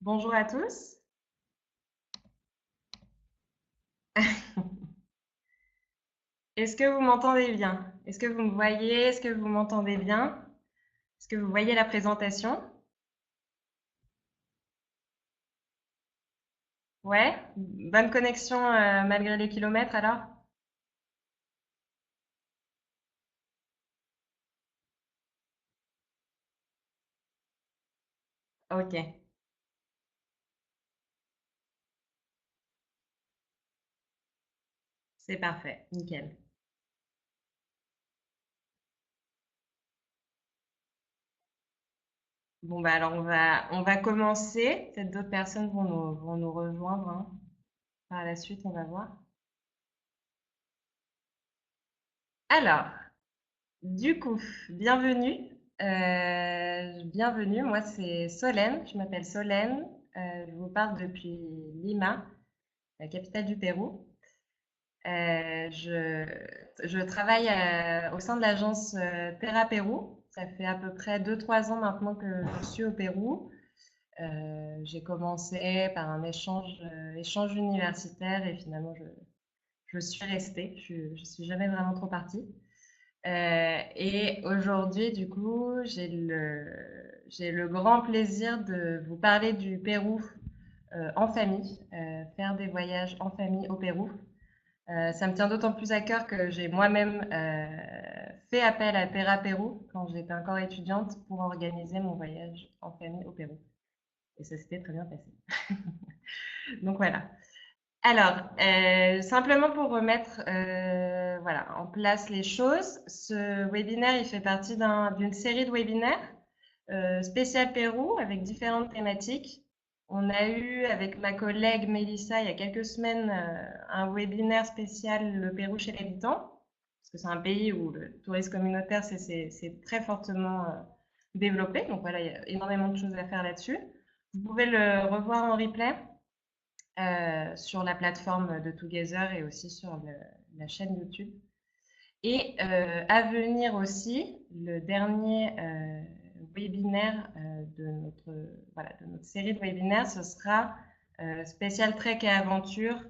Bonjour à tous. Est-ce que vous m'entendez bien? Est-ce que vous me voyez? Est-ce que vous m'entendez bien? Est-ce que vous voyez la présentation? Ouais? Bonne connexion malgré les kilomètres alors? Ok, c'est parfait, nickel. Bon bah alors on va commencer. Peut-être d'autres personnes vont nous rejoindre, hein. Par la suite, on va voir. Alors, du coup, bienvenue. Bienvenue, moi c'est Solène, je m'appelle Solène. Je vous parle depuis Lima, la capitale du Pérou. Je travaille au sein de l'agence Terra Pérou. Ça fait à peu près 2-3 ans maintenant que je suis au Pérou. J'ai commencé par un échange universitaire et finalement je suis restée. Je suis jamais vraiment trop partie. Et aujourd'hui, du coup, j'ai le grand plaisir de vous parler du Pérou en famille, faire des voyages en famille au Pérou. Ça me tient d'autant plus à cœur que j'ai moi-même fait appel à Terra Pérou quand j'étais encore étudiante pour organiser mon voyage en famille au Pérou. Et ça s'était très bien passé. Donc voilà. Alors, simplement pour remettre voilà, en place les choses, ce webinaire, il fait partie d'une série de webinaires spécial Pérou avec différentes thématiques. On a eu avec ma collègue Mélissa il y a quelques semaines un webinaire spécial le Pérou chez l'habitant, parce que c'est un pays où le tourisme communautaire c'est très fortement développé. Donc voilà, il y a énormément de choses à faire là-dessus. Vous pouvez le revoir en replay sur la plateforme de Together et aussi sur la chaîne YouTube. Et à venir aussi, le dernier webinaire de notre série de webinaires, ce sera spécial trek et aventure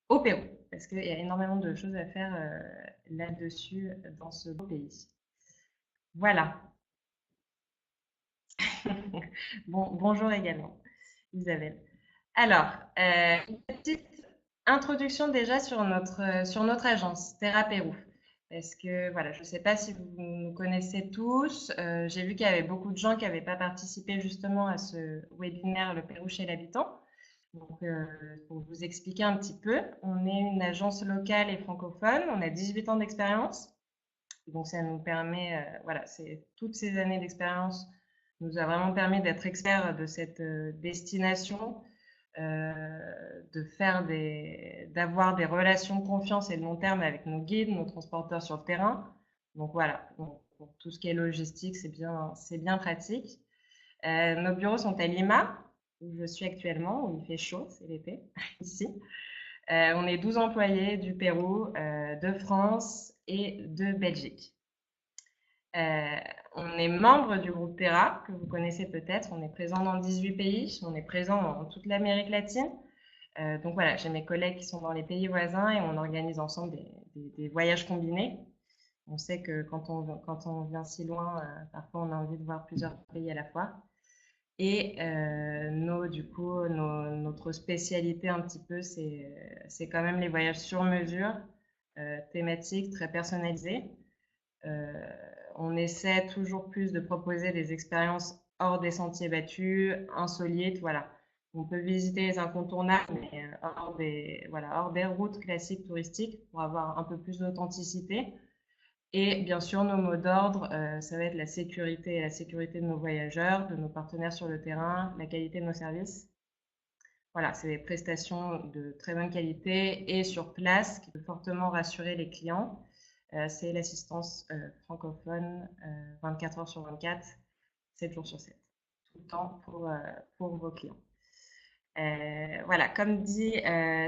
au Pérou, parce qu'il y a énormément de choses à faire là-dessus dans ce beau pays. Voilà. Bonjour également, Isabelle. Alors, une petite introduction déjà sur notre agence, Terra Pérou. Parce que voilà, je ne sais pas si vous nous connaissez tous. J'ai vu qu'il y avait beaucoup de gens qui n'avaient pas participé justement à ce webinaire Le Pérou chez l'habitant. Donc, pour vous expliquer un petit peu, on est une agence locale et francophone. On a 18 ans d'expérience. Donc, ça nous permet, voilà, toutes ces années d'expérience nous a vraiment permis d'être experts de cette destination, d'avoir des relations de confiance et de long terme avec nos guides, nos transporteurs sur le terrain. Donc voilà, pour tout ce qui est logistique, c'est bien pratique. Nos bureaux sont à Lima, où je suis actuellement, où il fait chaud, c'est l'été, ici. On est 12 employés du Pérou, de France et de Belgique. Euh, on est membre du groupe Terra, que vous connaissez peut-être. On est présent dans 18 pays. On est présent dans toute l'Amérique latine. Donc voilà, j'ai mes collègues qui sont dans les pays voisins et on organise ensemble des voyages combinés. On sait que quand on vient si loin, parfois on a envie de voir plusieurs pays à la fois. Et du coup, notre spécialité un petit peu, c'est quand même les voyages sur mesure, thématiques, très personnalisés. Euh, on essaie toujours plus de proposer des expériences hors des sentiers battus, insolites, voilà. On peut visiter les incontournables, mais hors des routes classiques touristiques pour avoir un peu plus d'authenticité. Et bien sûr, nos mots d'ordre, ça va être la sécurité de nos voyageurs, de nos partenaires sur le terrain, la qualité de nos services. Voilà, c'est des prestations de très bonne qualité et sur place qui peut fortement rassurer les clients. C'est l'assistance francophone 24 heures sur 24, 7 jours sur 7, tout le temps pour vos clients. Voilà, comme dit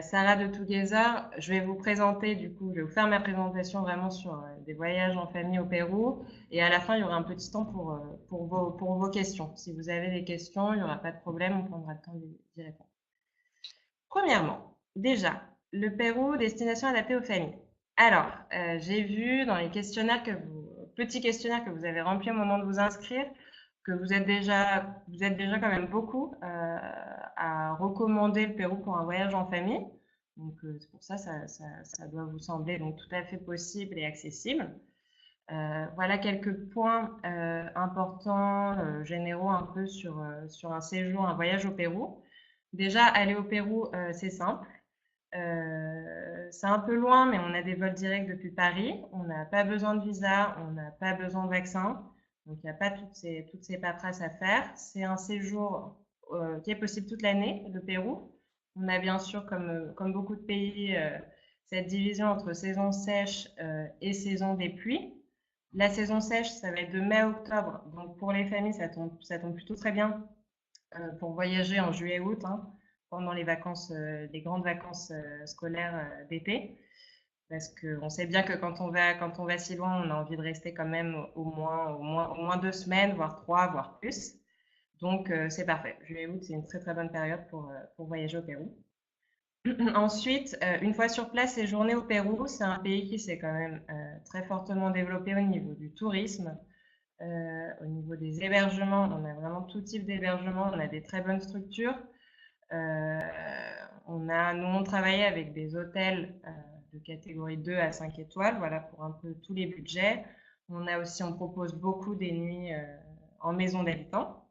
Sarah de Together, je vais vous présenter, du coup, je vais vous faire ma présentation vraiment sur des voyages en famille au Pérou. Et à la fin, il y aura un petit temps pour vos questions. Si vous avez des questions, il n'y aura pas de problème, on prendra le temps d'y répondre. Premièrement, déjà, le Pérou, destination adaptée aux familles. Alors, j'ai vu dans les petits questionnaires que vous avez remplis au moment de vous inscrire, que vous êtes déjà quand même beaucoup à recommander le Pérou pour un voyage en famille. Donc, c'est pour ça, ça doit vous sembler donc tout à fait possible et accessible. Voilà quelques points importants, généraux un peu sur un séjour, un voyage au Pérou. Déjà, aller au Pérou, c'est simple. C'est un peu loin, mais on a des vols directs depuis Paris. On n'a pas besoin de visa, on n'a pas besoin de vaccin. Donc, il n'y a pas toutes ces paperasses à faire. C'est un séjour qui est possible toute l'année, le Pérou. On a bien sûr, comme beaucoup de pays, cette division entre saison sèche et saison des pluies. La saison sèche, ça va être de mai à octobre. Donc, pour les familles, ça tombe plutôt très bien pour voyager en juillet-août, hein, pendant les vacances, les grandes vacances scolaires d'été. Parce qu'on sait bien que quand on va si loin, on a envie de rester quand même au moins 2 semaines, voire 3, voire plus. Donc, c'est parfait. Juillet-août, c'est une très très bonne période pour voyager au Pérou. Ensuite, une fois sur place, séjourner au Pérou, c'est un pays qui s'est quand même très fortement développé au niveau du tourisme, au niveau des hébergements. On a vraiment tout type d'hébergement, on a des très bonnes structures. Euh, nous, on travaillait avec des hôtels de catégorie 2 à 5 étoiles, voilà, pour un peu tous les budgets. On propose beaucoup des nuits en maison d'habitants,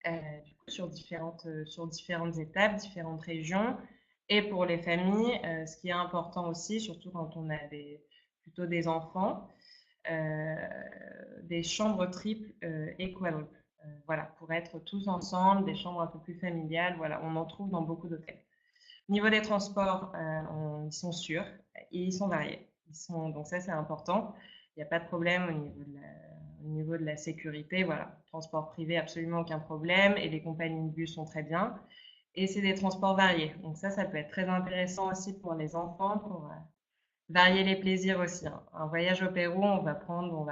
du coup, sur différentes étapes, différentes régions. Et pour les familles, ce qui est important aussi, surtout quand on a plutôt des enfants, euh, des chambres triples et quadruples. Voilà, pour être tous ensemble, des chambres un peu plus familiales. Voilà, on en trouve dans beaucoup d'hôtels. Niveau des transports, ils sont sûrs et ils sont variés. Donc ça, c'est important. Il n'y a pas de problème au niveau de la sécurité. Voilà, transport privé, absolument aucun problème. Et les compagnies de bus sont très bien. Et c'est des transports variés. Donc ça peut être très intéressant aussi pour les enfants, pour varier les plaisirs aussi, hein. Un voyage au Pérou, on va prendre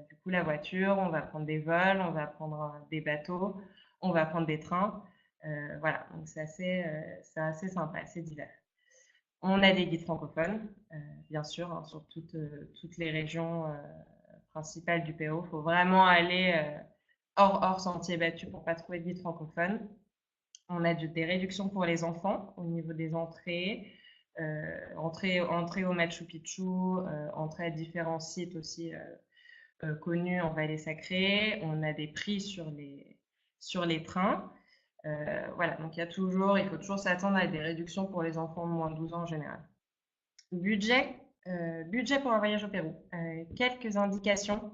du coup la voiture, on va prendre des vols, on va prendre des bateaux, on va prendre des trains. Voilà, donc c'est assez sympa, c'est divers. On a des guides francophones, bien sûr, hein, sur toutes les régions principales du Pérou. Il faut vraiment aller hors sentier battu pour pas trouver de guide francophone. On a des réductions pour les enfants au niveau des entrées, entrée au Machu Picchu, entrée à différents sites aussi connus en Vallée Sacrée. On a des prix sur les trains. Voilà, donc il faut toujours s'attendre à des réductions pour les enfants de moins de 12 ans en général. Budget, budget pour un voyage au Pérou. Quelques indications.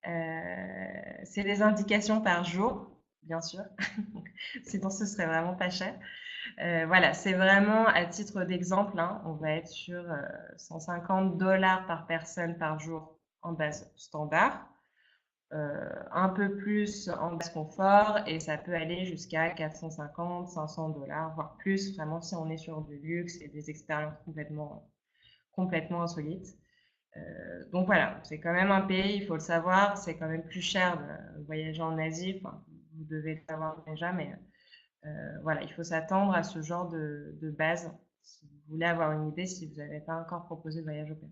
C'est des indications par jour, bien sûr, sinon ce serait vraiment pas cher. Voilà, c'est vraiment à titre d'exemple, hein, on va être sur $150 par personne par jour en base standard, un peu plus en base confort et ça peut aller jusqu'à 450, $500, voire plus, vraiment si on est sur du luxe et des expériences complètement insolites. Donc voilà, c'est quand même un pays, il faut le savoir, c'est quand même plus cher de voyager en Asie, enfin, vous devez le savoir déjà, mais voilà, il faut s'attendre à ce genre de base si vous voulez avoir une idée, si vous n'avez pas encore proposé de voyage au Pérou.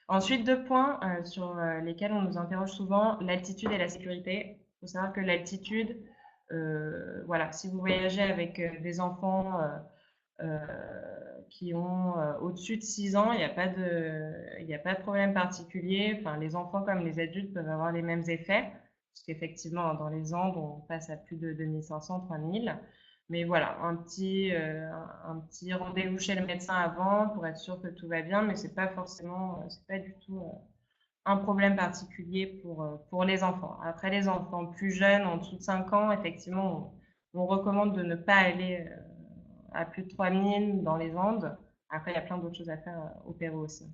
Ensuite, 2 points sur lesquels on nous interroge souvent, l'altitude et la sécurité. Il faut savoir que l'altitude, voilà, si vous voyagez avec des enfants qui ont au-dessus de 6 ans, il n'y a pas de problème particulier. Enfin, les enfants comme les adultes peuvent avoir les mêmes effets, parce qu'effectivement, dans les Andes, on passe à plus de 2500, 3000. Mais voilà, un petit rendez-vous chez le médecin avant pour être sûr que tout va bien, mais c'est pas du tout un problème particulier pour les enfants. Après, les enfants plus jeunes, en dessous de 5 ans, effectivement, on recommande de ne pas aller à plus de 3000 dans les Andes. Après, il y a plein d'autres choses à faire au Pérou aussi.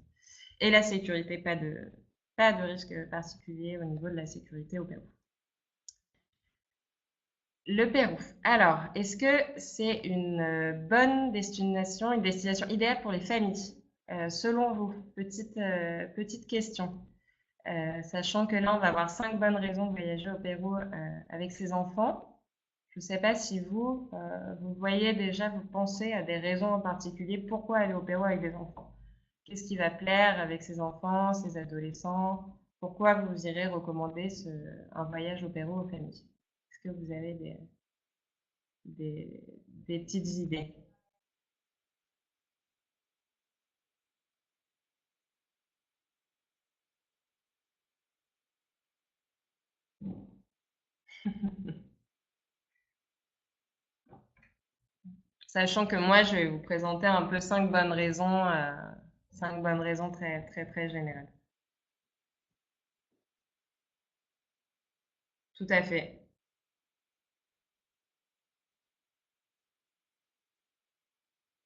Et la sécurité, pas de risque particulier au niveau de la sécurité au Pérou. Le Pérou. Alors, est-ce que c'est une bonne destination, une destination idéale pour les familles? Selon vous, petite question. Sachant que là, on va avoir 5 bonnes raisons de voyager au Pérou avec ses enfants. Je ne sais pas si vous, vous voyez déjà, vous pensez à des raisons en particulier pourquoi aller au Pérou avec des enfants. Qu'est-ce qui va plaire avec ses enfants, ses adolescents? Pourquoi vous irez recommander un voyage au Pérou aux familles? Est-ce que vous avez des, des petites idées? Sachant que moi, je vais vous présenter un peu 5 bonnes raisons, 5 bonnes raisons très, très, très générales. Tout à fait.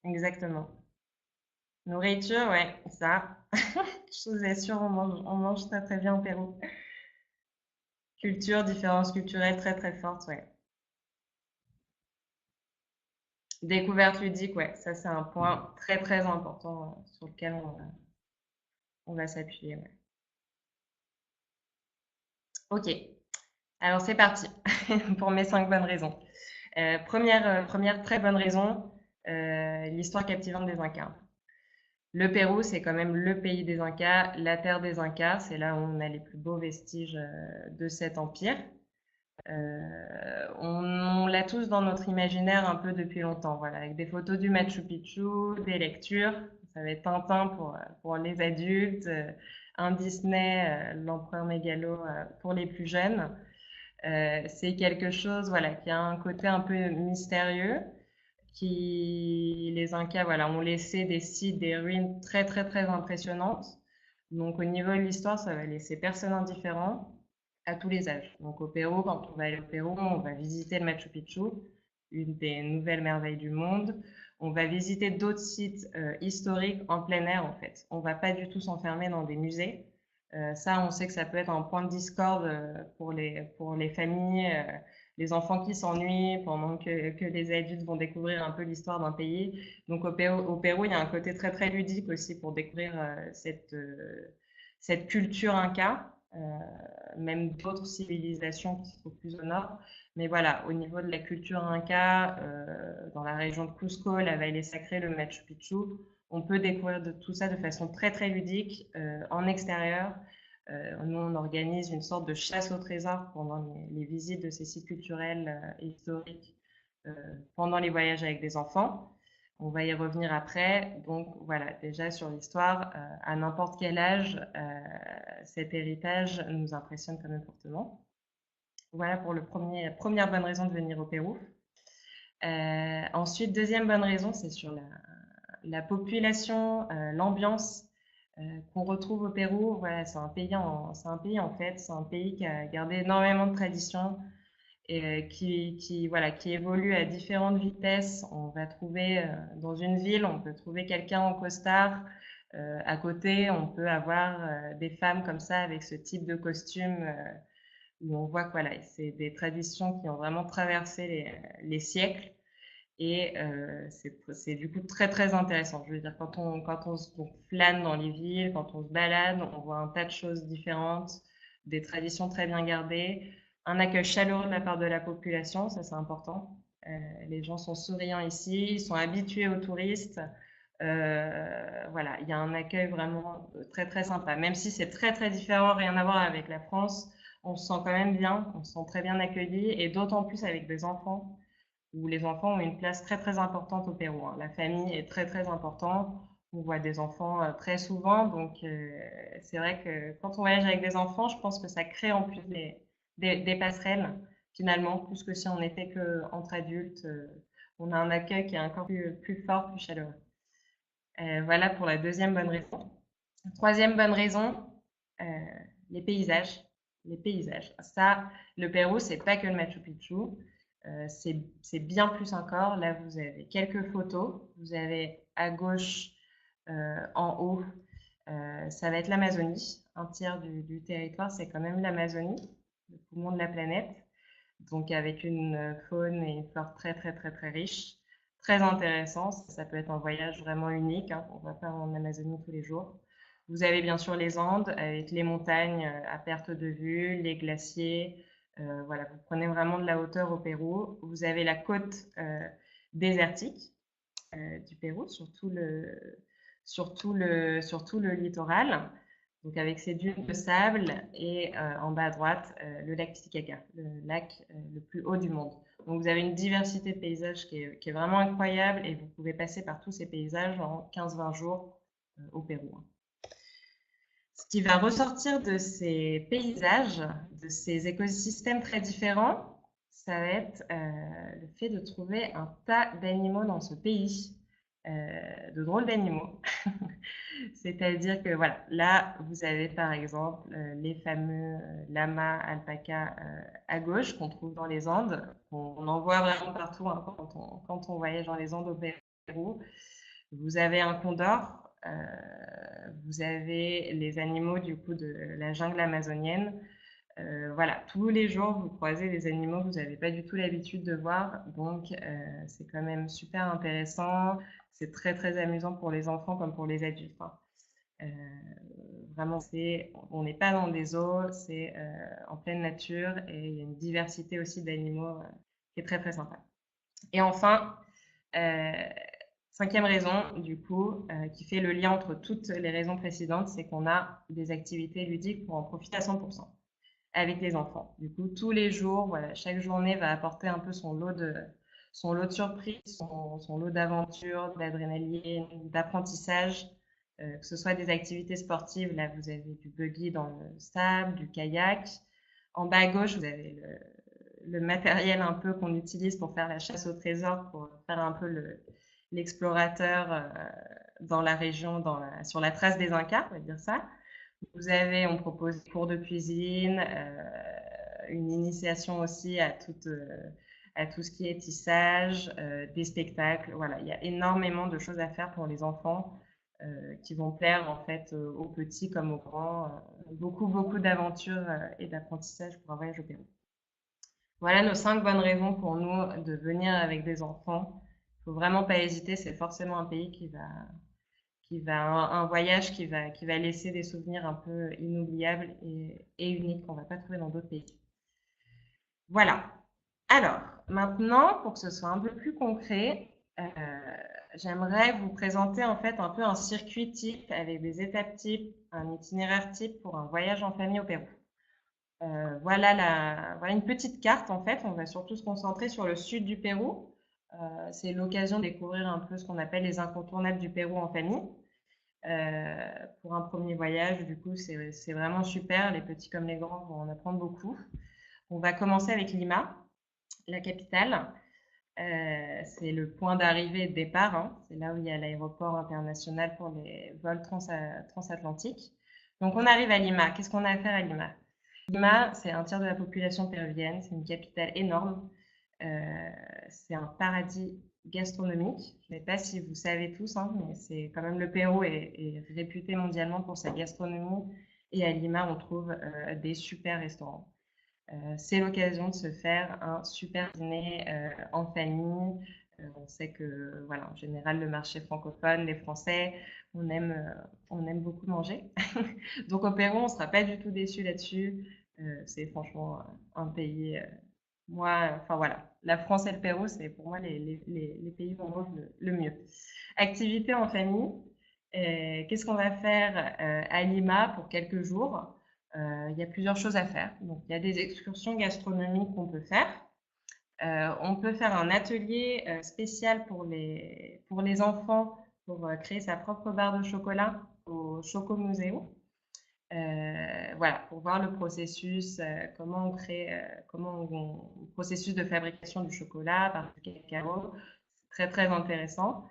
Exactement. Nourriture, ouais, ça. Je vous assure, on mange très, très bien au Pérou. Culture, différences culturelles très, très fortes, ouais. Découverte ludique, ouais, ça c'est un point très très important sur lequel on va s'appuyer. Ouais. Ok, alors c'est parti pour mes 5 bonnes raisons. Première très bonne raison, l'histoire captivante des Incas. Le Pérou, c'est quand même le pays des Incas, la terre des Incas, c'est là où on a les plus beaux vestiges de cet empire. On l'a tous dans notre imaginaire un peu depuis longtemps, voilà, avec des photos du Machu Picchu, des lectures. Ça va être Tintin pour les adultes, un Disney, l'empereur mégalo pour les plus jeunes. C'est quelque chose, voilà, qui a un côté un peu mystérieux, qui les Incas, voilà, ont laissé des sites, des ruines très très très impressionnantes. Donc au niveau de l'histoire, ça va laisser personne indifférent à tous les âges. Donc au Pérou, quand on va aller au Pérou, on va visiter le Machu Picchu, une des nouvelles merveilles du monde. On va visiter d'autres sites historiques en plein air en fait. On va pas du tout s'enfermer dans des musées. Ça, on sait que ça peut être un point de discorde pour les familles, les enfants qui s'ennuient pendant que les adultes vont découvrir un peu l'histoire d'un pays. Donc au Pérou, il y a un côté très très ludique aussi pour découvrir cette culture inca. Même d'autres civilisations qui se trouvent plus au nord. Mais voilà, au niveau de la culture inca, dans la région de Cusco, la vallée sacrée, le Machu Picchu, on peut découvrir tout ça de façon très très ludique en extérieur. Nous, on organise une sorte de chasse au trésor pendant les visites de ces sites culturels historiques, euh, pendant les voyages avec des enfants. On va y revenir après. Donc voilà, déjà sur l'histoire, à n'importe quel âge, cet héritage nous impressionne quand même fortement. Voilà pour première bonne raison de venir au Pérou. Ensuite, deuxième bonne raison, c'est sur la population, l'ambiance qu'on retrouve au Pérou. Voilà, c'est un pays en fait, c'est un pays qui a gardé énormément de traditions et voilà, qui évolue à différentes vitesses. On va trouver dans une ville, on peut trouver quelqu'un en costard. À côté, on peut avoir des femmes comme ça avec ce type de costume où on voit que voilà, c'est des traditions qui ont vraiment traversé les siècles. Et c'est du coup très très intéressant. Je veux dire, on flâne dans les villes, quand on se balade, on voit un tas de choses différentes, des traditions très bien gardées, un accueil chaleureux de la part de la population, ça c'est important. Les gens sont souriants ici, ils sont habitués aux touristes. Voilà, il y a un accueil vraiment très très sympa. Même si c'est très très différent, rien à voir avec la France, on se sent quand même bien, on se sent très bien accueilli et d'autant plus avec des enfants où les enfants ont une place très très importante au Pérou, hein. La famille est très très importante. On voit des enfants très souvent, donc c'est vrai que quand on voyage avec des enfants, je pense que ça crée en plus des passerelles finalement, plus que si on n'était que entre adultes. On a un accueil qui est encore plus fort, plus chaleureux. Voilà pour la deuxième bonne raison. Troisième bonne raison, euh, les paysages. Les paysages. Ça, le Pérou, c'est pas que le Machu Picchu. C'est bien plus encore. Là, vous avez quelques photos. Vous avez à gauche, en haut, ça va être l'Amazonie. Un tiers du territoire, c'est quand même l'Amazonie, le poumon de la planète. donc avec une faune et une flore très, très, très, très riche, très intéressant. Ça peut être un voyage vraiment unique, hein, qu'on va faire en Amazonie tous les jours. Vous avez bien sûr les Andes avec les montagnes à perte de vue, les glaciers. Voilà, vous prenez vraiment de la hauteur au Pérou. Vous avez la côte désertique du Pérou sur tout le littoral. Donc avec ses dunes de sable et en bas à droite, le lac Titicaca, le lac le plus haut du monde. Donc vous avez une diversité de paysages qui est vraiment incroyable et vous pouvez passer par tous ces paysages en 15-20 jours au Pérou. Ce qui va ressortir de ces paysages, de ces écosystèmes très différents, ça va être le fait de trouver un tas d'animaux dans ce pays, de drôles d'animaux. C'est-à-dire que voilà, là, vous avez par exemple les fameux lamas, alpacas à gauche qu'on trouve dans les Andes. On en voit vraiment partout hein, quand on voyage dans les Andes au Pérou. Vous avez un condor, vous avez les animaux du coup de la jungle amazonienne. Voilà, tous les jours, vous croisez des animaux que vous n'avez pas du tout l'habitude de voir. Donc, c'est quand même super intéressant. C'est très, très amusant pour les enfants comme pour les adultes. Hein. Euh, vraiment, on n'est pas dans des zoos, c'est en pleine nature et il y a une diversité aussi d'animaux qui est très, très sympa. Et enfin, euh, cinquième raison, du coup, qui fait le lien entre toutes les raisons précédentes, c'est qu'on a des activités ludiques pour en profiter à 100% avec les enfants. Du coup, tous les jours, voilà, chaque journée va apporter un peu son lot de surprises, son lot d'aventures, d'adrénaline, d'apprentissage, que ce soit des activités sportives. Là, vous avez du buggy dans le sable, du kayak. En bas à gauche, vous avez le matériel un peu qu'on utilise pour faire la chasse au trésor, pour faire un peu l'explorateur dans la région, sur la trace des Incas, on va dire ça. On propose des cours de cuisine, une initiation aussi à tout ce qui est tissage, des spectacles. Voilà, il y a énormément de choses à faire pour les enfants qui vont plaire en fait aux petits comme aux grands. Beaucoup, beaucoup d'aventures et d'apprentissage pour un voyage au Pérou. Voilà nos 5 bonnes raisons pour nous de venir avec des enfants. Il ne faut vraiment pas hésiter, c'est forcément un pays un voyage qui va laisser des souvenirs un peu inoubliables et uniques qu'on ne va pas trouver dans d'autres pays. Voilà. Alors, maintenant, pour que ce soit un peu plus concret, j'aimerais vous présenter en fait un peu un circuit type avec des étapes types, un itinéraire type pour un voyage en famille au Pérou. Voilà une petite carte en fait. On va surtout se concentrer sur le sud du Pérou. C'est l'occasion de découvrir un peu ce qu'on appelle les incontournables du Pérou en famille. Pour un premier voyage, du coup, c'est vraiment super. Les petits comme les grands vont en apprendre beaucoup. On va commencer avec Lima, la capitale. C'est le point d'arrivée et de départ. Hein. C'est là où il y a l'aéroport international pour les vols transatlantiques. Donc, on arrive à Lima. Qu'est-ce qu'on a à faire à Lima? Lima, c'est un tiers de la population péruvienne. C'est une capitale énorme. C'est un paradis gastronomique. Je ne sais pas si vous savez tous, hein, mais c'est quand même le Pérou est réputé mondialement pour sa gastronomie. Et à Lima, on trouve des super restaurants. C'est l'occasion de se faire un super dîner en famille. On sait que, voilà, en général, le marché francophone, les Français, on aime beaucoup manger. Donc au Pérou, on ne sera pas du tout déçu là-dessus. C'est franchement un pays moi, enfin voilà, la France et le Pérou, c'est pour moi les pays où on mange le mieux. Activité en famille. Qu'est-ce qu'on va faire à Lima pour quelques jours? Il y a plusieurs choses à faire. Donc, il y a des excursions gastronomiques qu'on peut faire. On peut faire un atelier spécial pour les enfants pour créer sa propre barre de chocolat au Choco Museo. Voilà, pour voir le processus, processus de fabrication du chocolat par du cacao, c'est très très intéressant,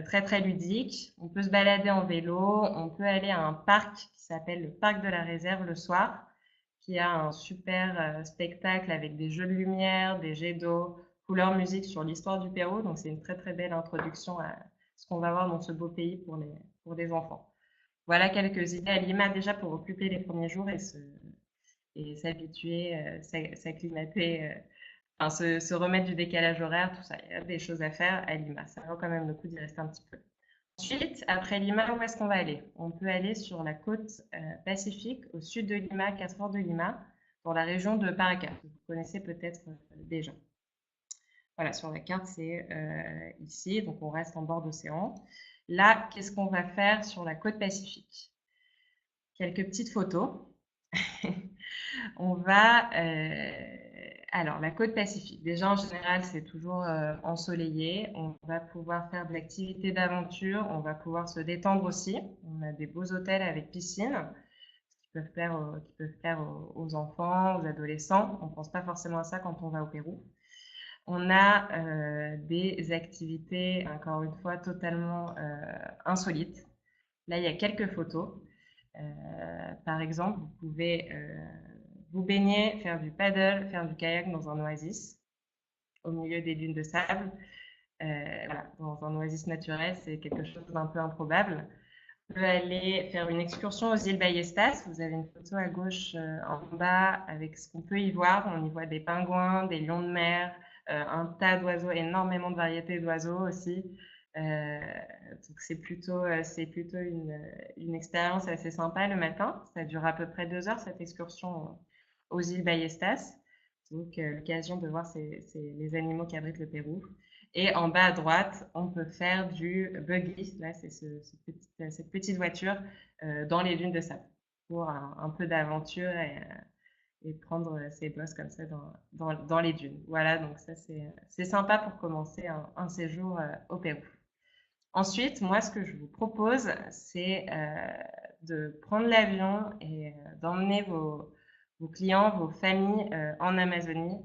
très très ludique. On peut se balader en vélo, on peut aller à un parc qui s'appelle le parc de la Réserve le soir, qui a un super spectacle avec des jeux de lumière, des jets d'eau, couleurs, musique sur l'histoire du Pérou. Donc c'est une très très belle introduction à ce qu'on va voir dans ce beau pays pour les enfants. Voilà quelques idées à Lima déjà pour occuper les premiers jours et s'habituer, s'acclimater enfin, se remettre du décalage horaire, tout ça. Il y a des choses à faire à Lima. Ça vaut quand même le coup d'y rester un petit peu. Ensuite, après Lima, où est-ce qu'on va aller? On peut aller sur la côte pacifique, au sud de Lima, 4 heures de Lima, dans la région de Paracas. Vous connaissez peut-être déjà. Voilà, sur la carte, c'est ici, donc on reste en bord d'océan. Là, qu'est-ce qu'on va faire sur la côte pacifique? Quelques petites photos. On va, alors la côte pacifique, déjà en général c'est toujours ensoleillé, on va pouvoir faire de l'activité d'aventure, on va pouvoir se détendre aussi, on a des beaux hôtels avec piscine qui peuvent plaire aux enfants, aux adolescents, on ne pense pas forcément à ça quand on va au Pérou. On a des activités, encore une fois, totalement insolites. Là, il y a quelques photos. Par exemple, vous pouvez vous baigner, faire du paddle, faire du kayak dans un oasis au milieu des dunes de sable. Voilà, dans un oasis naturel, c'est quelque chose d'un peu improbable. On peut aller faire une excursion aux îles Ballestas. Vous avez une photo à gauche en bas avec ce qu'on peut y voir. On y voit des pingouins, des lions de mer, un tas d'oiseaux, énormément de variétés d'oiseaux aussi. Donc c'est plutôt une expérience assez sympa le matin. Ça dure à peu près 2 heures cette excursion aux îles Ballestas. Donc l'occasion de voir les animaux qu'abrite le Pérou. Et en bas à droite, on peut faire du buggy. Là, c'est cette petite voiture dans les dunes de sable pour un peu d'aventure et prendre ses bosses comme ça dans les dunes. Voilà, donc ça c'est sympa pour commencer un séjour au Pérou. Ensuite, moi, ce que je vous propose, c'est de prendre l'avion et d'emmener vos clients, vos familles en Amazonie.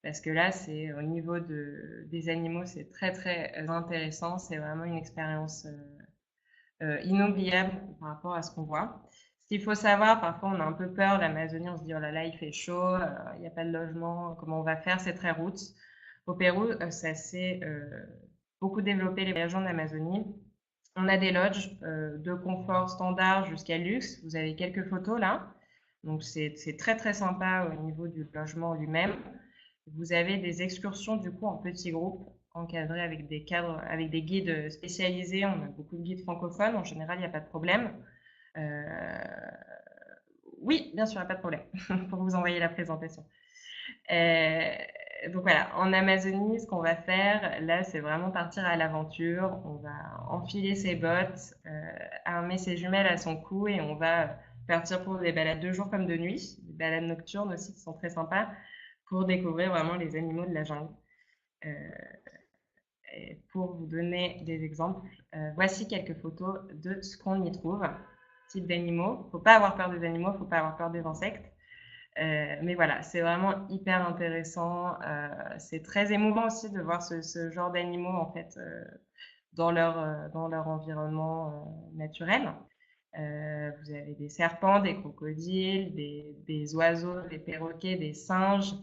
Parce que là, c'est au niveau des animaux, c'est très très intéressant. C'est vraiment une expérience inoubliable par rapport à ce qu'on voit. Ce qu'il faut savoir, parfois on a un peu peur, l'Amazonie, on se dit oh là là, il fait chaud, il n'y a pas de logement, comment on va faire, c'est très route. Au Pérou, ça s'est beaucoup développé les voyages en Amazonie. On a des lodges de confort standard jusqu'à luxe. Vous avez quelques photos là. Donc c'est très très sympa au niveau du logement lui-même. Vous avez des excursions du coup en petits groupes encadrés avec des cadres, avec des guides spécialisés. On a beaucoup de guides francophones. En général, il n'y a pas de problème. Oui, bien sûr, il n'y a pas de problème pour vous envoyer la présentation. Donc voilà, en Amazonie, ce qu'on va faire, là, c'est vraiment partir à l'aventure. On va enfiler ses bottes, armer ses jumelles à son cou et on va partir pour des balades de jour comme de nuit, des balades nocturnes aussi qui sont très sympas pour découvrir vraiment les animaux de la jungle. Et pour vous donner des exemples, voici quelques photos de ce qu'on y trouve. Type d'animaux. Il ne faut pas avoir peur des animaux, il ne faut pas avoir peur des insectes. Mais voilà, c'est vraiment hyper intéressant. C'est très émouvant aussi de voir ce genre d'animaux en fait dans leur environnement naturel. Vous avez des serpents, des crocodiles, des oiseaux, des perroquets, des singes.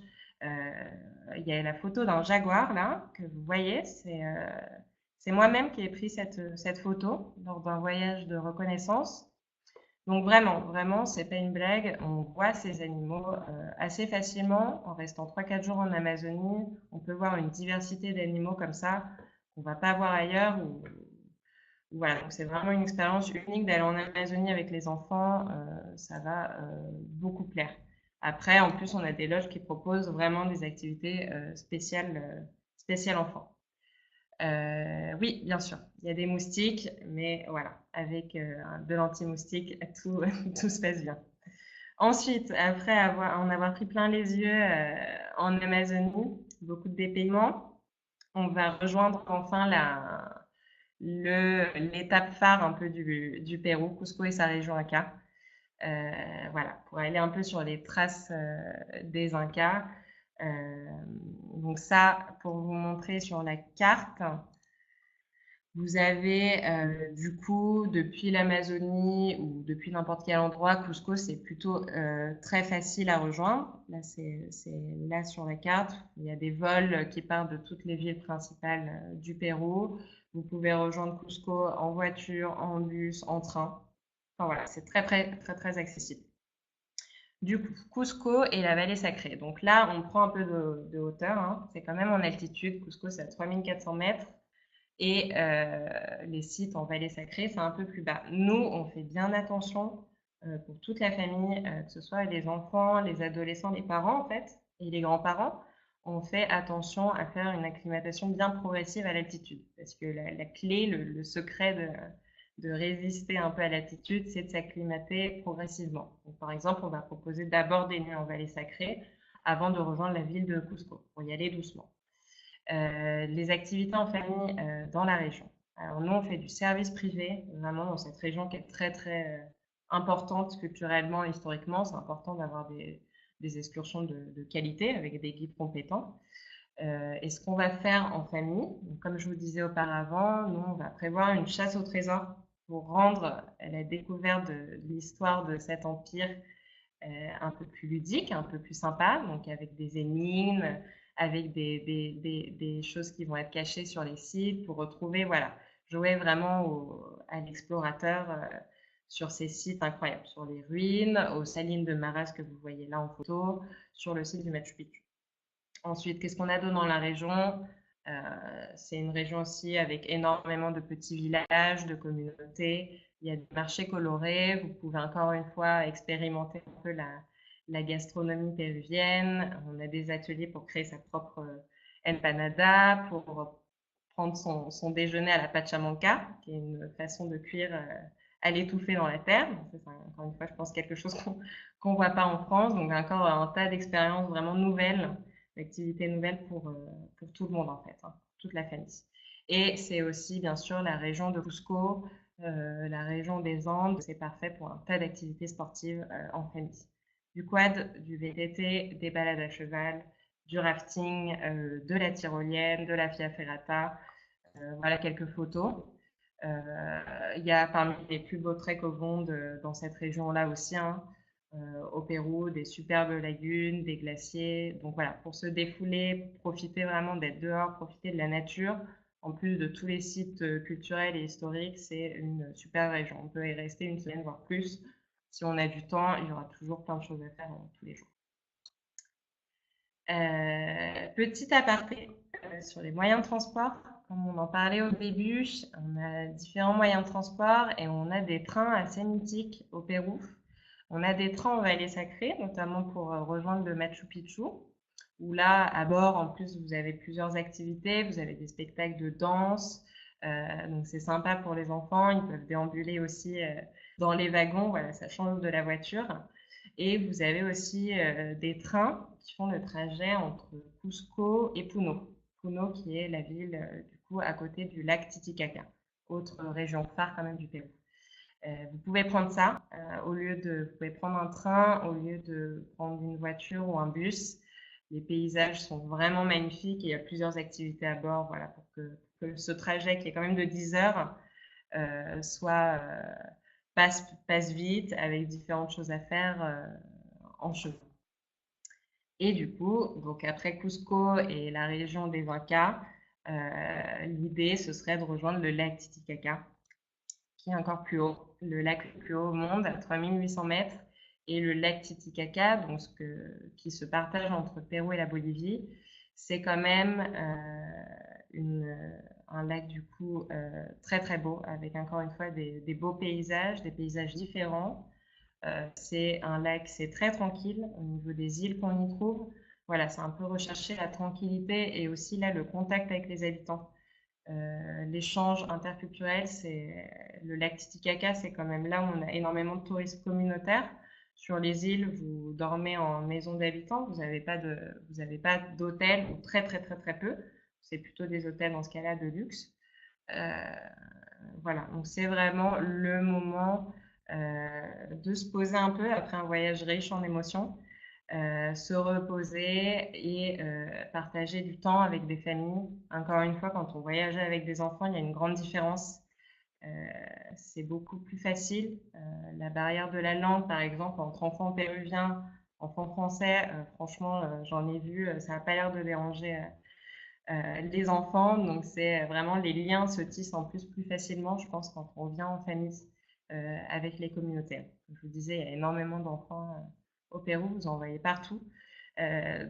Il y a la photo d'un jaguar là que vous voyez. C'est moi-même qui ai pris cette photo lors d'un voyage de reconnaissance. Donc vraiment, vraiment, c'est pas une blague. On voit ces animaux assez facilement en restant 3-4 jours en Amazonie. On peut voir une diversité d'animaux comme ça qu'on va pas voir ailleurs. Voilà, donc c'est vraiment une expérience unique d'aller en Amazonie avec les enfants. Ça va beaucoup plaire. Après, en plus, on a des loges qui proposent vraiment des activités spéciales enfants. Oui, bien sûr, il y a des moustiques, mais voilà, avec de l'anti-moustique, tout, tout se passe bien. Ensuite, après en avoir pris plein les yeux en Amazonie, beaucoup de dépayements, on va rejoindre enfin l'étape phare un peu du Pérou, Cusco et sa région Inca. Voilà, pour aller un peu sur les traces des Incas. Donc ça, pour vous montrer sur la carte, vous avez du coup, depuis l'Amazonie ou depuis n'importe quel endroit, Cusco, c'est plutôt très facile à rejoindre. Là, c'est là sur la carte. Il y a des vols qui partent de toutes les villes principales du Pérou. Vous pouvez rejoindre Cusco en voiture, en bus, en train. Enfin voilà, c'est très, très, très, très accessible. Du coup, Cusco et la vallée sacrée. Donc là, on prend un peu de hauteur, hein. C'est quand même en altitude. Cusco, c'est à 3400 mètres. Et les sites en vallée sacrée, c'est un peu plus bas. Nous, on fait bien attention pour toute la famille, que ce soit les enfants, les adolescents, les parents en fait, et les grands-parents. On fait attention à faire une acclimatation bien progressive à l'altitude. Parce que la clé, le secret de résister un peu à l'altitude, c'est de s'acclimater progressivement. Donc, par exemple, on va proposer d'abord des nuits en vallée sacrée avant de rejoindre la ville de Cusco, pour y aller doucement. Les activités en famille dans la région. Alors nous, on fait du service privé, vraiment dans cette région qui est très très importante culturellement, historiquement. C'est important d'avoir des excursions de qualité avec des guides compétents. Et ce qu'on va faire en famille, donc comme je vous disais auparavant, nous, on va prévoir une chasse au trésor pour rendre la découverte de l'histoire de cet empire un peu plus ludique, un peu plus sympa, donc avec des énigmes, avec des choses qui vont être cachées sur les sites pour retrouver, voilà, jouer vraiment à l'explorateur sur ces sites incroyables, sur les ruines, aux salines de Maras que vous voyez là en photo, sur le site du Machu Picchu. Ensuite, qu'est-ce qu'on a d'autre dans la région? C'est une région aussi avec énormément de petits villages, de communautés. Il y a des marchés colorés. Vous pouvez encore une fois expérimenter un peu la gastronomie péruvienne. On a des ateliers pour créer sa propre empanada, pour prendre son déjeuner à la pachamanca, qui est une façon de cuire à l'étouffer dans la terre. Donc, ça, c'est encore une fois, je pense, quelque chose qu'on voit pas en France. Donc, encore un tas d'expériences vraiment nouvelles, d'activités nouvelles pour tout le monde, en fait, hein, toute la famille. Et c'est aussi, bien sûr, la région de Cusco, la région des Andes. C'est parfait pour un tas d'activités sportives en famille. Du quad, du VTT, des balades à cheval, du rafting, de la tyrolienne, de la via ferrata. Voilà quelques photos. Il y a parmi les plus beaux treks au monde dans cette région-là aussi, hein, au Pérou, des superbes lagunes, des glaciers. Donc voilà, pour se défouler, profiter vraiment d'être dehors, profiter de la nature, en plus de tous les sites culturels et historiques, c'est une super région. On peut y rester une semaine, voire plus. Si on a du temps, il y aura toujours plein de choses à faire tous les jours. Petit aparté sur les moyens de transport. Comme on en parlait au début, on a différents moyens de transport et on a des trains assez mythiques au Pérou. On a des trains en vallée sacrée, notamment pour rejoindre le Machu Picchu, où là, à bord, en plus, vous avez plusieurs activités. Vous avez des spectacles de danse, donc c'est sympa pour les enfants. Ils peuvent déambuler aussi dans les wagons, voilà, ça change de la voiture. Et vous avez aussi des trains qui font le trajet entre Cusco et Puno. Puno qui est la ville du coup à côté du lac Titicaca, autre région phare quand même du Pérou. Vous pouvez prendre ça vous pouvez prendre un train au lieu de prendre une voiture ou un bus. Les paysages sont vraiment magnifiques et il y a plusieurs activités à bord, voilà, pour que ce trajet qui est quand même de 10 heures soit passe vite avec différentes choses à faire en chemin. Et du coup, donc après Cusco et la région des Incas, l'idée ce serait de rejoindre le lac Titicaca, qui est encore plus haut, le lac le plus haut au monde, à 3800 mètres, et le lac Titicaca, donc qui se partage entre le Pérou et la Bolivie, c'est quand même un lac du coup très très beau, avec encore une fois des beaux paysages, des paysages différents. C'est un lac, c'est très tranquille au niveau des îles qu'on y trouve. Voilà, c'est un peu rechercher la tranquillité et aussi là le contact avec les habitants. L'échange interculturel, c'est le lac Titicaca, c'est quand même là où on a énormément de touristes communautaires. Sur les îles, vous dormez en maison d'habitants, vous avez pas d'hôtel ou très très très très peu. C'est plutôt des hôtels dans ce cas-là de luxe. Euh, voilà, donc c'est vraiment le moment de se poser un peu après un voyage riche en émotions, se reposer et partager du temps avec des familles. Encore une fois, quand on voyage avec des enfants, il y a une grande différence. Euh, c'est beaucoup plus facile. La barrière de la langue, par exemple, entre enfants péruviens, enfants français, franchement, j'en ai vu, ça n'a pas l'air de déranger les enfants. Donc, c'est vraiment les liens se tissent en plus facilement, je pense, quand on vient en famille avec les communautés. Comme je vous disais, il y a énormément d'enfants au Pérou, vous en voyez partout.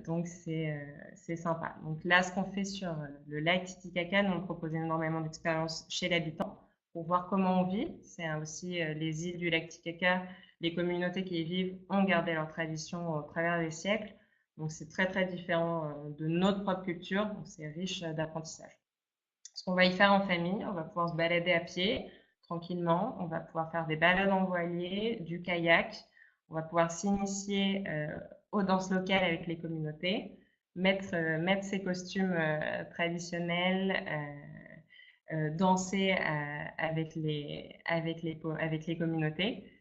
Donc c'est sympa. Donc là, ce qu'on fait sur le lac Titicaca, nous on propose énormément d'expériences chez l'habitant pour voir comment on vit. C'est aussi les îles du lac Titicaca, les communautés qui y vivent ont gardé leurs traditions au travers des siècles. Donc c'est très très différent de notre propre culture. Donc c'est riche d'apprentissage. Ce qu'on va y faire en famille, on va pouvoir se balader à pied tranquillement, on va pouvoir faire des balades en voilier, du kayak, on va pouvoir s'initier aux danses locales avec les communautés, mettre ses costumes traditionnels, danser avec les communautés.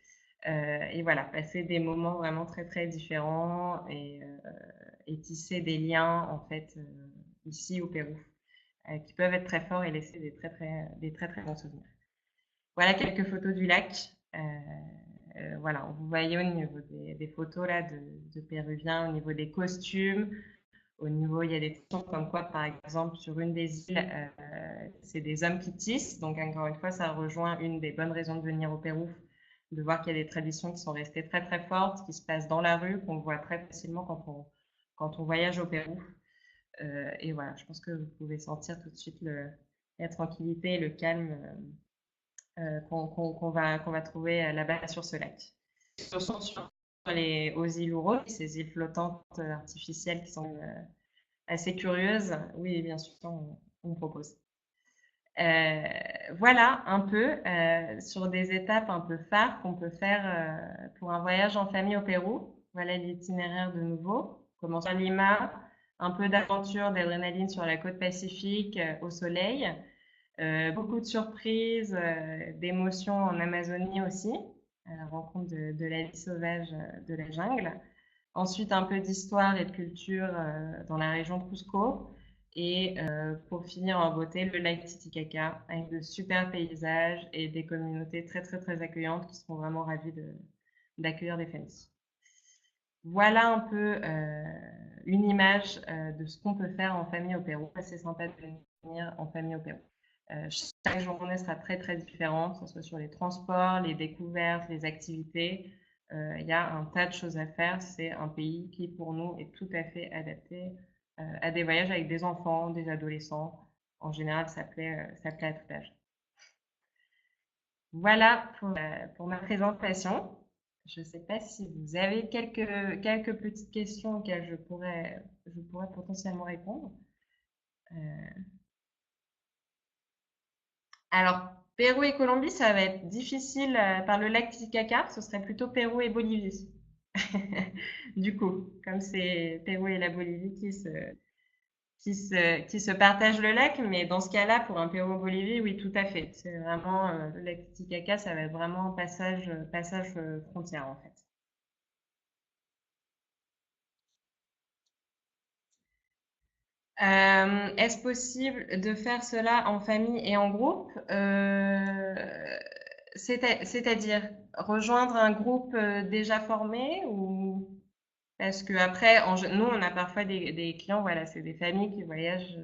Et voilà, passer des moments vraiment très très différents et tisser des liens en fait ici au Pérou qui peuvent être très forts et laisser des très très bons souvenirs. Voilà quelques photos du lac. Voilà, vous voyez au niveau des photos là de Péruviens, au niveau des costumes, au niveau, il y a des traditions comme quoi, par exemple, sur une des îles, c'est des hommes qui tissent. Donc, encore une fois, ça rejoint une des bonnes raisons de venir au Pérou, de voir qu'il y a des traditions qui sont restées très, très fortes, qui se passent dans la rue, qu'on voit très facilement quand on voyage au Pérou. Et voilà, je pense que vous pouvez sentir tout de suite la tranquillité et le calme qu'on va trouver là-bas sur ce lac. Ce sont sur aux îles Ouro, ces îles flottantes artificielles qui sont assez curieuses. Oui, bien sûr, on propose. Voilà un peu sur des étapes un peu phares qu'on peut faire pour un voyage en famille au Pérou. Voilà l'itinéraire de nouveau. Commence à Lima, un peu d'aventure, d'adrénaline sur la côte pacifique au soleil. Beaucoup de surprises, d'émotions en Amazonie aussi, à la rencontre de la vie sauvage de la jungle. Ensuite, un peu d'histoire et de culture dans la région de Cusco. Et pour finir en beauté, le lac Titicaca, avec de super paysages et des communautés très très très accueillantes qui seront vraiment ravies d'accueillir des familles. Voilà un peu une image de ce qu'on peut faire en famille au Pérou. C'est sympa de venir en famille au Pérou. Chaque journée sera très très différente, que ce soit sur les transports, les découvertes, les activités. Il y a un tas de choses à faire. C'est un pays qui, pour nous, est tout à fait adapté à des voyages avec des enfants, des adolescents. En général, ça plaît à tout âge. Voilà pour ma présentation. Je ne sais pas si vous avez quelques petites questions auxquelles je pourrais potentiellement répondre. Alors, Pérou et Colombie, ça va être difficile par le lac Titicaca. Ce serait plutôt Pérou et Bolivie. Du coup, comme c'est Pérou et la Bolivie qui se partagent le lac, mais dans ce cas-là, pour un Pérou-Bolivie, oui, tout à fait. C'est vraiment le lac Titicaca, ça va être vraiment un passage frontière en fait. Est-ce possible de faire cela en famille et en groupe? C'est-à-dire rejoindre un groupe déjà formé ou parce que après, nous, on a parfois des clients, voilà, c'est des familles qui voyagent.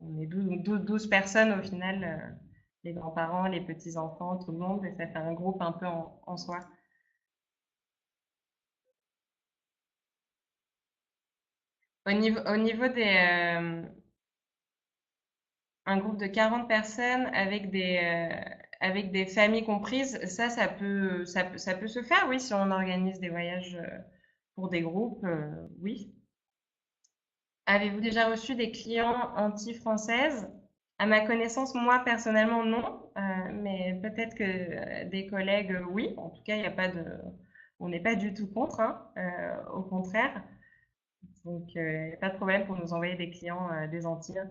On est 12 personnes au final, les grands-parents, les petits-enfants, tout le monde, et ça fait un groupe un peu en soi. Au niveau un groupe de 40 personnes avec des familles comprises, ça peut se faire, oui, si on organise des voyages pour des groupes, oui. Avez-vous déjà reçu des clients anti-françaises? À ma connaissance, moi personnellement, non, mais peut-être que des collègues, oui. En tout cas, il n'y a pas de, on n'est pas du tout contre, hein, au contraire. Donc, il n'y a pas de problème pour nous envoyer des clients des Antilles.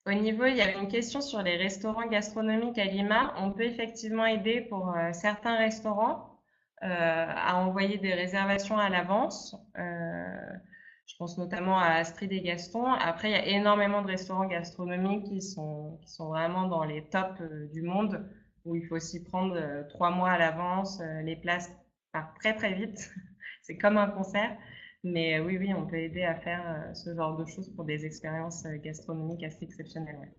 Au niveau, il y avait une question sur les restaurants gastronomiques à Lima. On peut effectivement aider pour certains restaurants à envoyer des réservations à l'avance. Je pense notamment à Astrid et Gaston. Après, il y a énormément de restaurants gastronomiques qui sont vraiment dans les tops du monde, où il faut s'y prendre 3 mois à l'avance. Les places partent très très vite. C'est comme un concert. Mais oui, oui, on peut aider à faire ce genre de choses pour des expériences gastronomiques assez exceptionnelles. Ouais.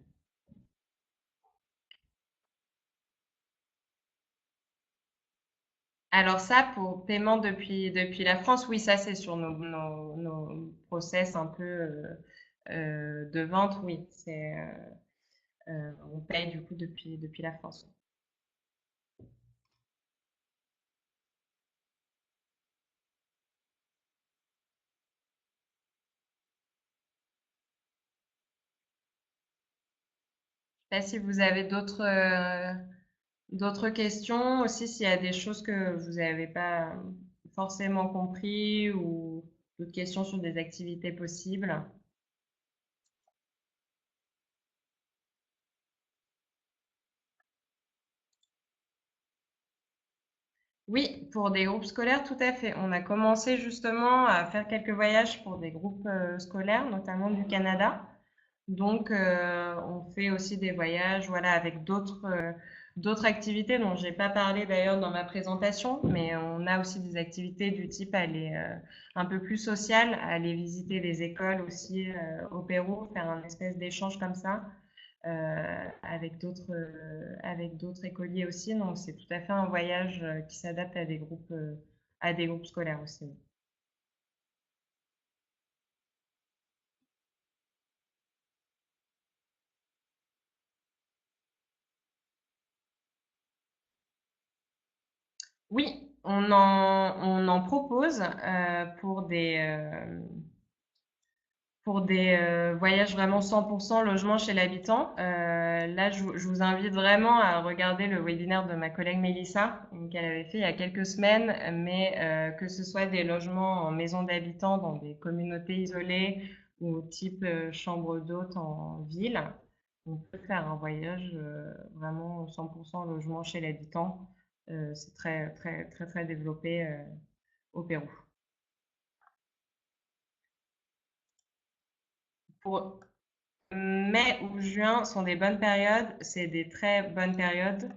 Alors ça, pour paiement depuis la France, oui, ça c'est sur nos process un peu de vente, oui. On paye du coup depuis la France. Je sais pas si vous avez d'autres questions aussi, s'il y a des choses que vous n'avez pas forcément compris ou d'autres questions sur des activités possibles. Oui, pour des groupes scolaires, tout à fait. On a commencé justement à faire quelques voyages pour des groupes scolaires, notamment du Canada. Donc, on fait aussi des voyages, voilà, avec d'autres activités dont j'ai pas parlé d'ailleurs dans ma présentation, mais on a aussi des activités du type aller un peu plus sociales, aller visiter les écoles aussi au Pérou, faire un espèce d'échange comme ça avec d'autres écoliers aussi. Donc, c'est tout à fait un voyage qui s'adapte à des groupes scolaires aussi. Oui, on en propose pour des voyages vraiment 100% logement chez l'habitant. Là, je vous invite vraiment à regarder le webinaire de ma collègue Mélissa, qu'elle avait fait il y a quelques semaines, mais que ce soit des logements en maison d'habitants dans des communautés isolées ou type chambre d'hôte en ville, on peut faire un voyage vraiment 100% logement chez l'habitant. C'est très, très, très, très développé au Pérou. Pour, mai ou juin sont des bonnes périodes, c'est des très bonnes périodes.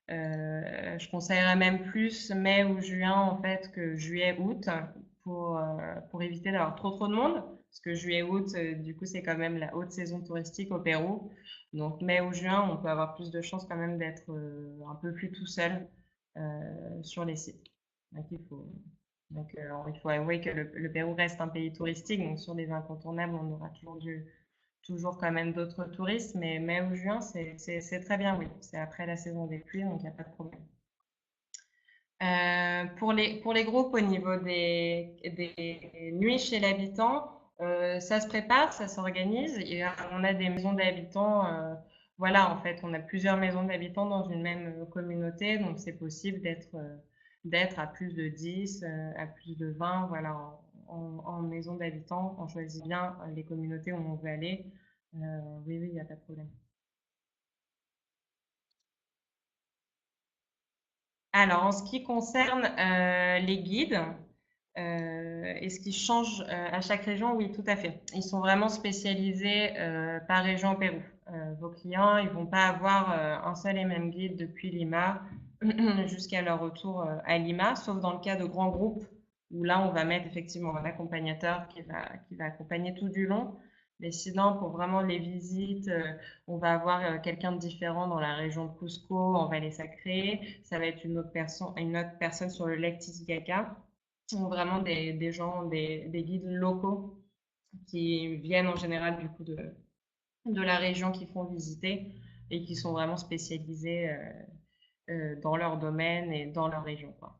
Je conseillerais même plus mai ou juin en fait que juillet, août pour éviter d'avoir trop de monde. Parce que juillet, août, du coup, c'est quand même la haute saison touristique au Pérou. Donc mai ou juin, on peut avoir plus de chances quand même d'être un peu plus tout seul sur les sites. Donc il faut avouer que le Pérou reste un pays touristique, donc sur les incontournables, on aura toujours quand même d'autres touristes, mais mai ou juin, c'est très bien, oui. C'est après la saison des pluies, donc il n'y a pas de problème. Pour les groupes, au niveau des nuits chez l'habitant, ça se prépare, ça s'organise. On a des maisons d'habitants, voilà, en fait, on a plusieurs maisons d'habitants dans une même communauté, donc c'est possible d'être à plus de 10, à plus de 20, voilà, en maison d'habitants. On choisit bien les communautés où on veut aller. Oui, oui, il n'y a pas de problème. Alors, en ce qui concerne les guides, et ce qui change à chaque région, oui, tout à fait. Ils sont vraiment spécialisés par région au Pérou. Vos clients, ils vont pas avoir un seul et même guide depuis Lima jusqu'à leur retour à Lima, sauf dans le cas de grands groupes où là, on va mettre effectivement un accompagnateur qui va accompagner tout du long. Mais sinon, pour vraiment les visites, on va avoir quelqu'un de différent dans la région de Cusco, en Vallée Sacrée. Ça va être une autre personne sur le lac Titicaca. Sont vraiment des gens, des guides locaux qui viennent en général du coup de la région qu'ils font visiter et qui sont vraiment spécialisés dans leur domaine et dans leur région, quoi.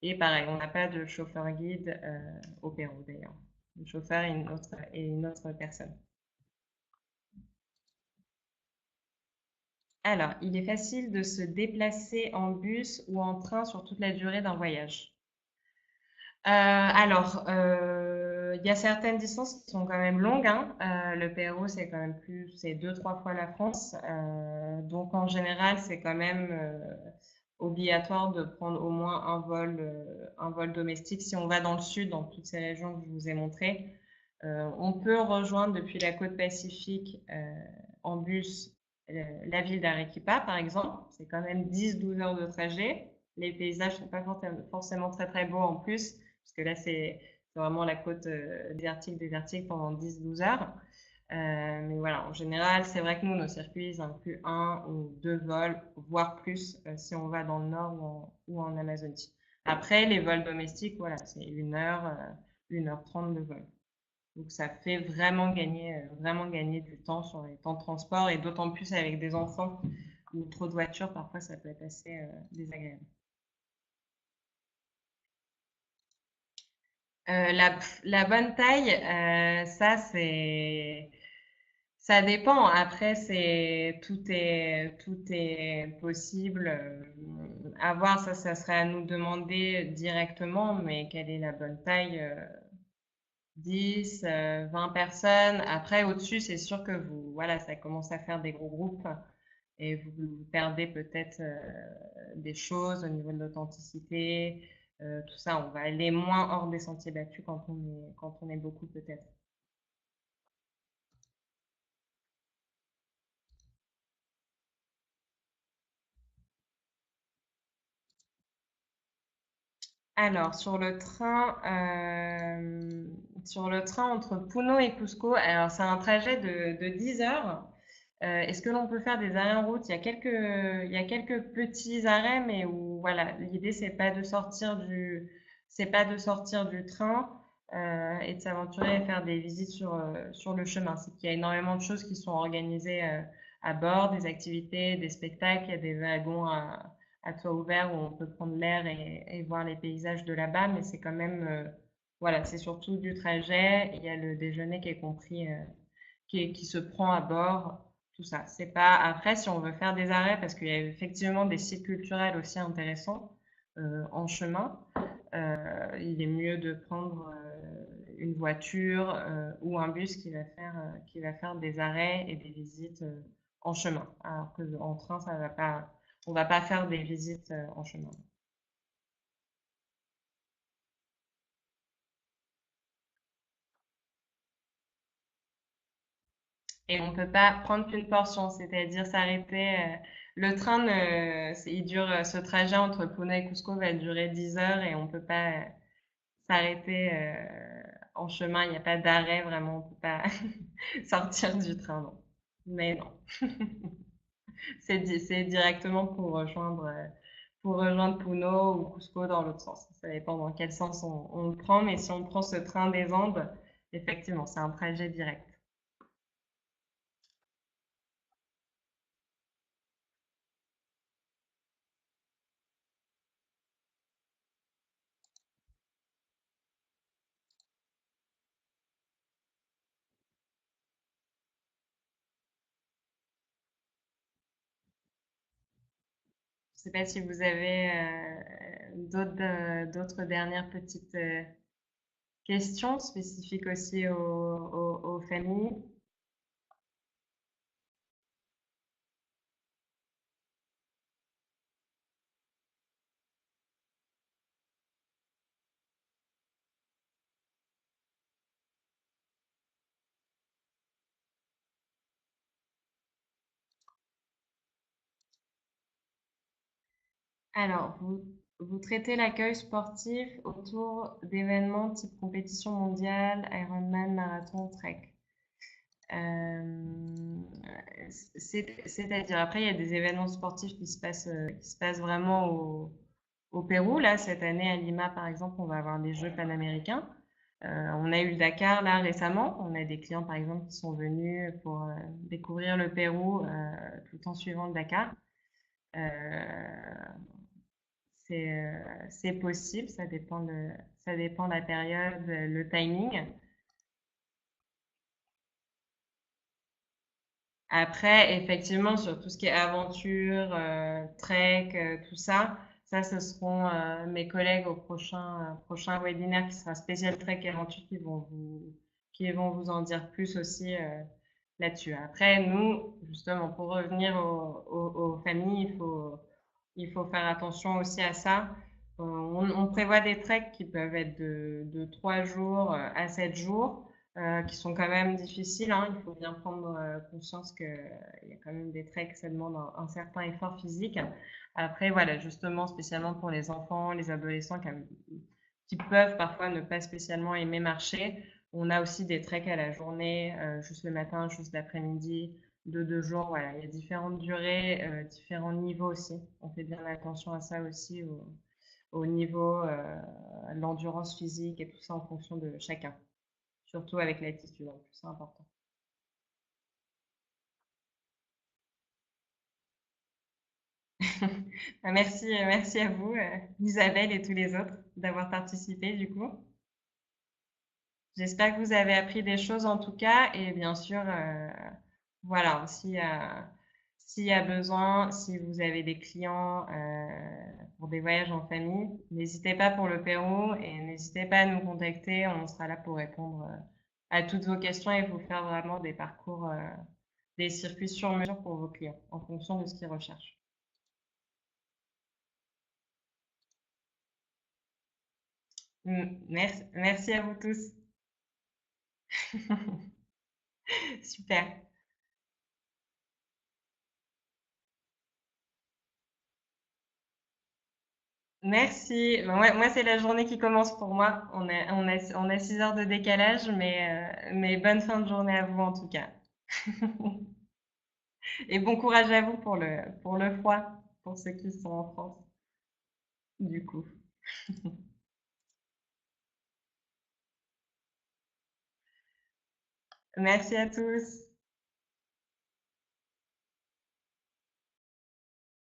Et pareil, on n'a pas de chauffeur guide au Pérou d'ailleurs. Le chauffeur est une autre personne. Alors, il est facile de se déplacer en bus ou en train sur toute la durée d'un voyage. Il y a certaines distances qui sont quand même longues, hein. Le Pérou, c'est quand même c'est deux, trois fois la France. Donc, en général, c'est quand même obligatoire de prendre au moins un vol domestique si on va dans le sud, dans toutes ces régions que je vous ai montrées. On peut rejoindre depuis la côte pacifique en bus la ville d'Arequipa, par exemple. C'est quand même 10-12 heures de trajet. Les paysages sont pas forcément très très beaux en plus, parce que là c'est vraiment la côte désertique pendant 10-12 heures. Mais voilà, en général, c'est vrai que nous, nos circuits, ils incluent un ou deux vols, voire plus, si on va dans le nord ou en Amazonie. Après, les vols domestiques, voilà, c'est 1 heure, 1h30 de vol. Donc ça fait vraiment gagner du temps sur les temps de transport et d'autant plus avec des enfants ou trop de voitures, parfois ça peut être assez désagréable. La bonne taille, ça dépend. Après, tout est possible. À voir, ça serait à nous demander directement, mais quelle est la bonne taille? 10, 20 personnes. Après, au-dessus, c'est sûr que voilà, ça commence à faire des gros groupes et vous perdez peut-être des choses au niveau de l'authenticité, tout ça. On va aller moins hors des sentiers battus quand on est beaucoup peut-être. Alors, sur le train entre Puno et Cusco, alors c'est un trajet de 10 heures. Est-ce que l'on peut faire des arrêts en route? Il y a quelques petits arrêts, mais où voilà, l'idée c'est pas de sortir du train et de s'aventurer et faire des visites sur le chemin. C'est qu'il y a énormément de choses qui sont organisées à bord, des activités, des spectacles, il y a des wagons à toit ouvert où on peut prendre l'air et voir les paysages de là-bas, mais c'est quand même, voilà, c'est surtout du trajet. Il y a le déjeuner qui est compris, qui se prend à bord, tout ça. C'est pas après si on veut faire des arrêts parce qu'il y a effectivement des sites culturels aussi intéressants en chemin. Il est mieux de prendre une voiture ou un bus qui va faire des arrêts et des visites en chemin. Alors que en train, ça va pas, on va pas faire des visites en chemin. Et on peut pas prendre qu'une portion, c'est-à-dire s'arrêter. Le train, il dure, ce trajet entre Pune et Cusco va durer 10 heures et on peut pas s'arrêter en chemin. Il n'y a pas d'arrêt vraiment, on peut pas sortir du train, non. Mais non, c'est directement pour rejoindre Puno ou Cusco dans l'autre sens. Ça dépend dans quel sens on le prend, mais si on prend ce train des Andes, effectivement, c'est un trajet direct. Je sais pas si vous avez d'autres dernières petites questions spécifiques aussi aux familles. Alors, vous traitez l'accueil sportif autour d'événements type compétition mondiale, Ironman, marathon, trek. Euh, C'est-à-dire, après, il y a des événements sportifs qui se passent vraiment au Pérou. Là, cette année, à Lima, par exemple, on va avoir des Jeux panaméricains. On a eu le Dakar là récemment. On a des clients, par exemple, qui sont venus pour découvrir le Pérou tout en suivant le Dakar. Euh, c'est possible, ça dépend de la période, le timing. Après, effectivement, sur tout ce qui est aventure, trek, tout ça, ce seront mes collègues au prochain webinaire qui sera spécial trek et aventure qui vont vous en dire plus aussi là-dessus. Après, nous, justement, pour revenir aux familles, il faut faire attention aussi à ça. On prévoit des treks qui peuvent être de 3 jours à 7 jours qui sont quand même difficiles, hein. Il faut bien prendre conscience qu'il y a quand même des treks, ça demande un certain effort physique. Après, voilà, justement, spécialement pour les enfants, les adolescents qui peuvent parfois ne pas spécialement aimer marcher, on a aussi des treks à la journée, juste le matin, juste l'après-midi, de 2 jours. Voilà, il y a différentes durées, différents niveaux aussi. On fait bien attention à ça aussi au niveau, l'endurance physique et tout ça en fonction de chacun. Surtout avec l'altitude en plus, c'est important. Merci, merci à vous, Isabelle et tous les autres d'avoir participé du coup. J'espère que vous avez appris des choses en tout cas et bien sûr, voilà, s'il y a besoin, si vous avez des clients pour des voyages en famille, n'hésitez pas pour le Pérou et n'hésitez pas à nous contacter, on sera là pour répondre à toutes vos questions et vous faire vraiment des parcours, des circuits sur mesure pour vos clients en fonction de ce qu'ils recherchent. Merci, merci à vous tous. Super. Merci. Ben, moi, c'est la journée qui commence pour moi. On a 6 heures de décalage, mais bonne fin de journée à vous en tout cas. Et bon courage à vous pour le froid, pour ceux qui sont en France, du coup. Merci à tous.